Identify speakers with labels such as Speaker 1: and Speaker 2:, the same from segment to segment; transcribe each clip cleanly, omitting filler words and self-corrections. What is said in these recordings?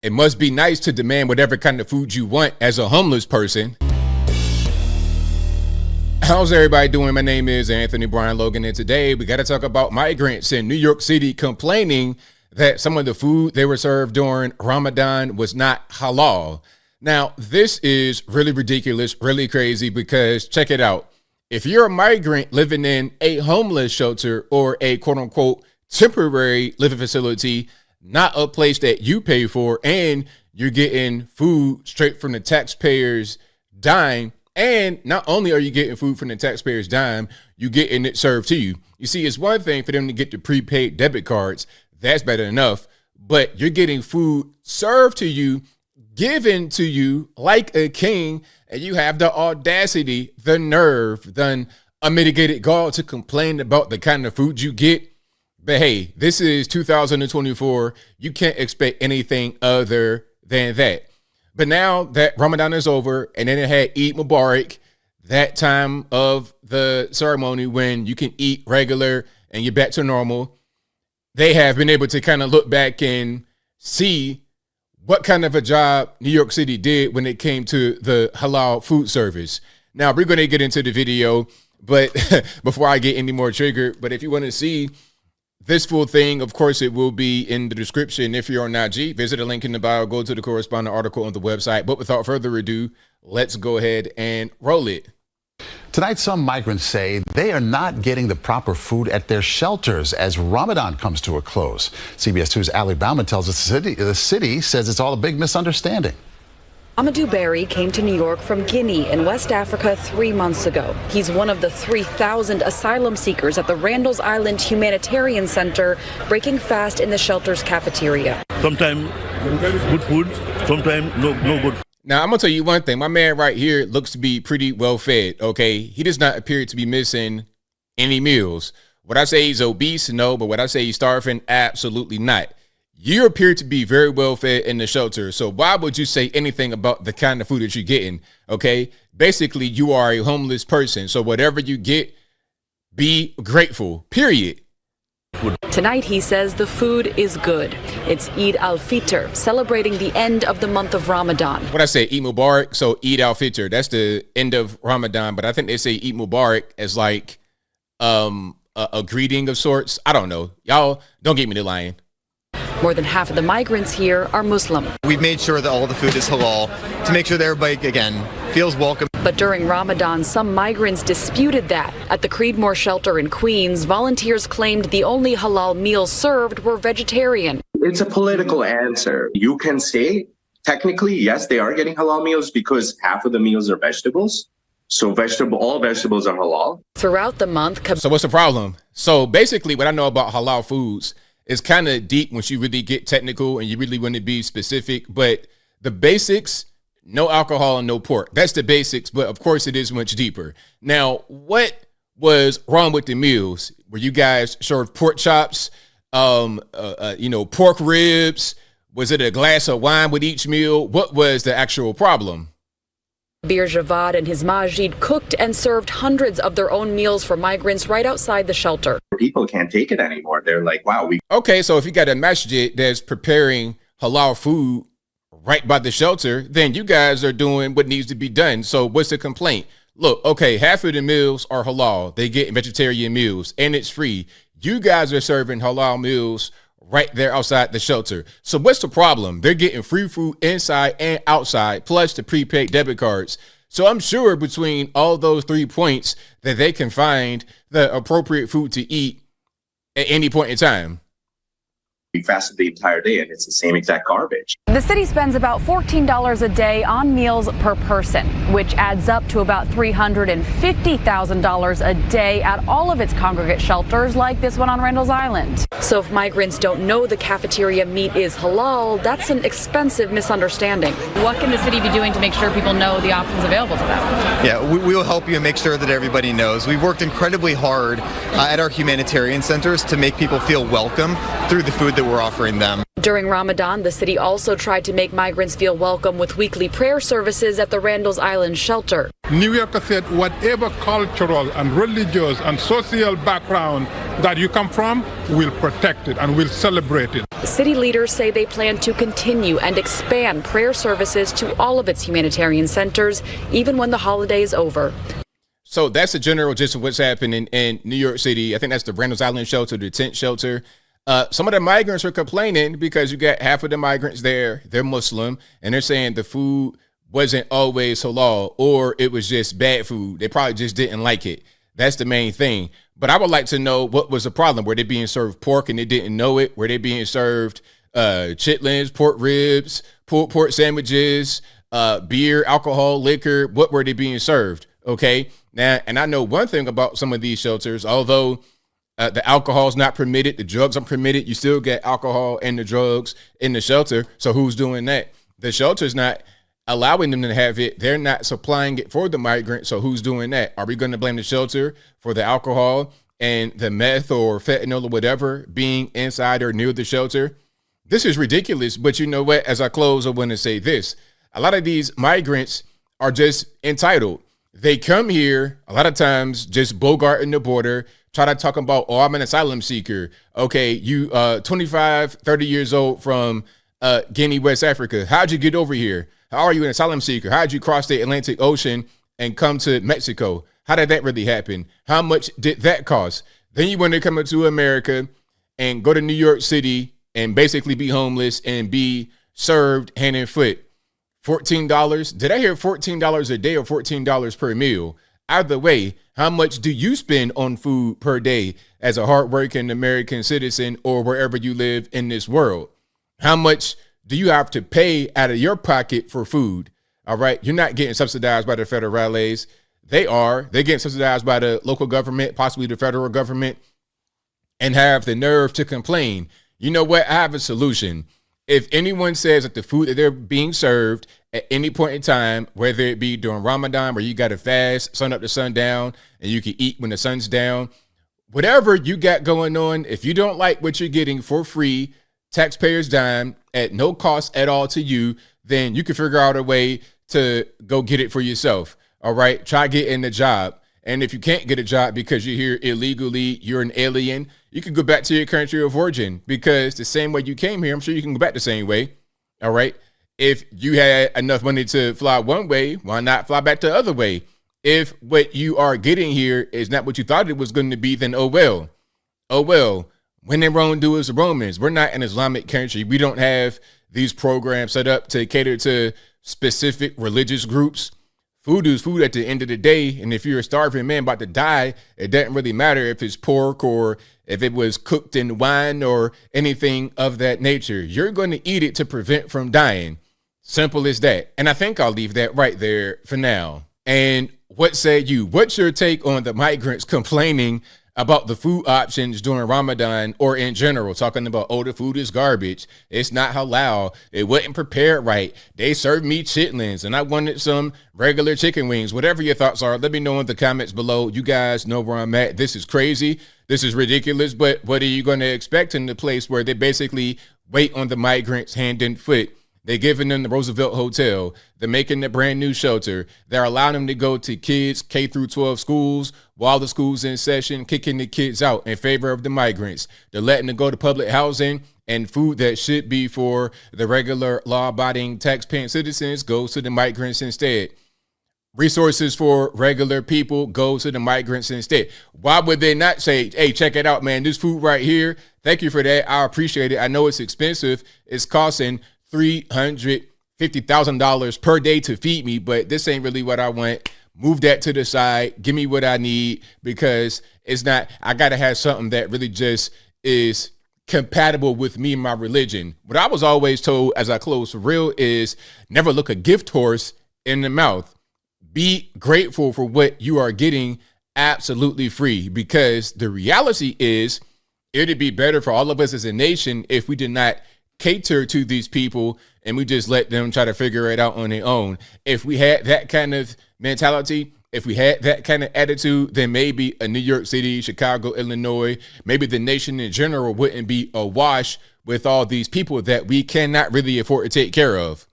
Speaker 1: It must be nice to demand whatever kind of food you want as a homeless person. How's everybody doing? My name is Anthony Brian Logan, and today we got to talk about migrants in New York City complaining that some of the food they were served during Ramadan was not halal. Now, this is really ridiculous, really crazy, because check it out. If you're a migrant living in a homeless shelter or a quote unquote temporary living facility, not a place that you pay for, and you're getting food straight from the taxpayer's dime. And not only are you getting food from the taxpayer's dime, you're getting it served to you. You see, it's one thing for them to get the prepaid debit cards. That's better enough. But you're getting food served to you, given to you like a king, and you have the audacity, the nerve, the unmitigated gall to complain about the kind of food you get. But hey, this is 2024. You can't expect anything other than that. But now that Ramadan is over, and then it had Eid Mubarak, that time of the ceremony when you can eat regular and you're back to normal, they have been able to kind of look back and see what kind of a job New York City did when it came to the halal food service. Now, we're going to get into the video, but before I get any more triggered, but if you want to see this full thing, of course, it will be in the description. If you're on IG, visit the link in the bio, go to the corresponding article on the website. But without further ado, let's go ahead and roll it.
Speaker 2: Tonight, some migrants say they are not getting the proper food at their shelters as Ramadan comes to a close. CBS 2's Ali Bauman tells us the city says it's all a big misunderstanding.
Speaker 3: Amadou Barry came to New York from Guinea in West Africa 3 months ago. He's one of the 3,000 asylum seekers at the Randall's Island Humanitarian Center, breaking fast in the shelter's cafeteria.
Speaker 4: Sometimes good food, sometimes no good.
Speaker 1: Now, I'm going to tell you one thing. My man right here looks to be pretty well fed, okay? He does not appear to be missing any meals. Would I say he's obese? No. But would I say he's starving? Absolutely not. You appear to be very well fed in the shelter. So why would you say anything about the kind of food that you're getting? Okay. Basically, you are a homeless person. So whatever you get, be grateful, period.
Speaker 3: Tonight, he says the food is good. It's Eid al-Fitr, celebrating the end of the month of Ramadan.
Speaker 1: What I say, Eid Mubarak. So Eid al-Fitr, that's the end of Ramadan. But I think they say Eid Mubarak as like a greeting of sorts. I don't know. Y'all don't get me to lying.
Speaker 3: More than half of the migrants here are Muslim.
Speaker 5: We've made sure that all the food is halal to make sure that everybody, again, feels welcome.
Speaker 3: But during Ramadan, some migrants disputed that. At the Creedmoor shelter in Queens, volunteers claimed the only halal meals served were vegetarian.
Speaker 6: It's a political answer. You can say, technically, yes, they are getting halal meals because half of the meals are vegetables. So all vegetables are halal.
Speaker 3: Throughout the month.
Speaker 1: So what's the problem? So basically what I know about halal foods is kind of deep once you really get technical and you really want to be specific. But the basics, no alcohol and no pork. That's the basics. But of course, it is much deeper. Now, what was wrong with the meals? Were you guys served pork chops, pork ribs? Was it a glass of wine with each meal? What was the actual problem?
Speaker 3: Bir Javad and his Majid cooked and served hundreds of their own meals for migrants right outside the shelter.
Speaker 6: People can't take it anymore. They're like, wow.
Speaker 1: Okay, so if you got a masjid that's preparing halal food right by the shelter, then you guys are doing what needs to be done. So what's the complaint? Look, okay, half of the meals are halal. They get vegetarian meals and it's free. You guys are serving halal meals right there outside the shelter. So what's the problem? They're getting free food inside and outside, plus the prepaid debit cards. So I'm sure between all those 3 points that they can find the appropriate food to eat at any point in time.
Speaker 6: We fasted the entire day and it's the same exact garbage.
Speaker 3: The city spends about $14 a day on meals per person, which adds up to about $350,000 a day at all of its congregate shelters like this one on Randall's Island. So if migrants don't know the cafeteria meat is halal, that's an expensive misunderstanding. What can the city be doing to make sure people know the options available to them?
Speaker 5: Yeah, we will help you and make sure that everybody knows. We've worked incredibly hard at our humanitarian centers to make people feel welcome through the food that we're offering them.
Speaker 3: During Ramadan, the city also tried to make migrants feel welcome with weekly prayer services at the Randall's Island shelter.
Speaker 7: New Yorker said whatever cultural and religious and social background that you come from, we'll protect it and we'll celebrate it.
Speaker 3: City leaders say they plan to continue and expand prayer services to all of its humanitarian centers, even when the holiday is over.
Speaker 1: So that's the general gist of what's happening in New York City. I think that's the Randall's Island shelter, the tent shelter. Some of the migrants are complaining because you got half of the migrants there, they're Muslim, and they're saying the food wasn't always halal or it was just bad food. They probably just didn't like it. That's the main thing. But I would like to know what was the problem. Were they being served pork and they didn't know it? Were they being served chitlins, pork ribs, pulled pork sandwiches, beer, alcohol, liquor? What were they being served? Okay. Now, and I know one thing about some of these shelters, although the alcohol is not permitted, the drugs aren't permitted, you still get alcohol and the drugs in the shelter. So who's doing that? The shelter's not allowing them to have it. They're not supplying it for the migrant. So who's doing that? Are we going to blame the shelter for the alcohol and the meth or fentanyl or whatever being inside or near the shelter? This is ridiculous. But you know what? As I close, I want to say this. A lot of these migrants are just entitled. They come here a lot of times just bogarting the border, try to talk about, oh, I'm an asylum seeker. Okay, you 25, 30 years old from Guinea, West Africa. How'd you get over here? How are you an asylum seeker? How'd you cross the Atlantic Ocean and come to Mexico? How did that really happen? How much did that cost? Then you want to come into America and go to New York City and basically be homeless and be served hand and foot. $14. Did I hear $14 a day or $14 per meal? Either way, how much do you spend on food per day as a hardworking American citizen or wherever you live in this world? How much do you have to pay out of your pocket for food? All right. You're not getting subsidized by the federales. They're getting subsidized by the local government, possibly the federal government, and have the nerve to complain. You know what? I have a solution. If anyone says that the food that they're being served at any point in time, whether it be during Ramadan where you got to fast sun up to sundown and you can eat when the sun's down, whatever you got going on, if you don't like what you're getting for free, taxpayers' dime, at no cost at all to you, then you can figure out a way to go get it for yourself. All right. Try getting a job. And if you can't get a job because you're here illegally, you're an alien, you can go back to your country of origin, because the same way you came here, I'm sure you can go back the same way. All right. If you had enough money to fly one way, why not fly back the other way? If what you are getting here is not what you thought it was going to be, then oh well. Oh well. When in Rome, do as the Romans. We're not an Islamic country. We don't have these programs set up to cater to specific religious groups. Food is food at the end of the day. And if you're a starving man about to die, it doesn't really matter if it's pork or if it was cooked in wine or anything of that nature. You're going to eat it to prevent from dying. Simple as that. And I think I'll leave that right there for now. And what say you? What's your take on the migrants complaining about the food options during Ramadan or in general, talking about, oh, the food is garbage. It's not halal. It wasn't prepared right. They served me chitlins and I wanted some regular chicken wings. Whatever your thoughts are, let me know in the comments below. You guys know where I'm at. This is crazy. This is ridiculous. But what are you going to expect in the place where they basically wait on the migrants hand and foot? They're giving them the Roosevelt Hotel. They're making the brand new shelter. They're allowing them to go to kids K through 12 schools while the school's in session, kicking the kids out in favor of the migrants. They're letting them go to public housing, and food that should be for the regular law-abiding tax-paying citizens goes to the migrants instead. Resources for regular people go to the migrants instead. Why would they not say, hey, check it out, man, this food right here, thank you for that. I appreciate it. I know it's expensive. It's costing $350,000 per day to feed me, but this ain't really what I want. Move that to the side. Give me what I need, because it's not, I got to have something that really just is compatible with me and my religion. What I was always told as I close for real is never look a gift horse in the mouth. Be grateful for what you are getting absolutely free, because the reality is it'd be better for all of us as a nation if we did not cater to these people and we just let them try to figure it out on their own. If we had that kind of mentality, if we had that kind of attitude, then maybe a New York City, Chicago, Illinois, maybe the nation in general wouldn't be awash with all these people that we cannot really afford to take care of.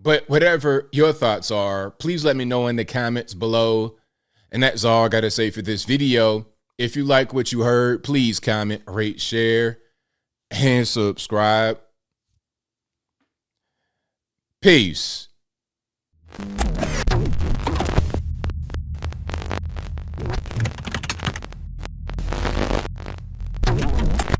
Speaker 1: But whatever your thoughts are, please let me know in the comments below. And that's all I got to say for this video. If you like what you heard, please comment, rate, share, and subscribe. Peace.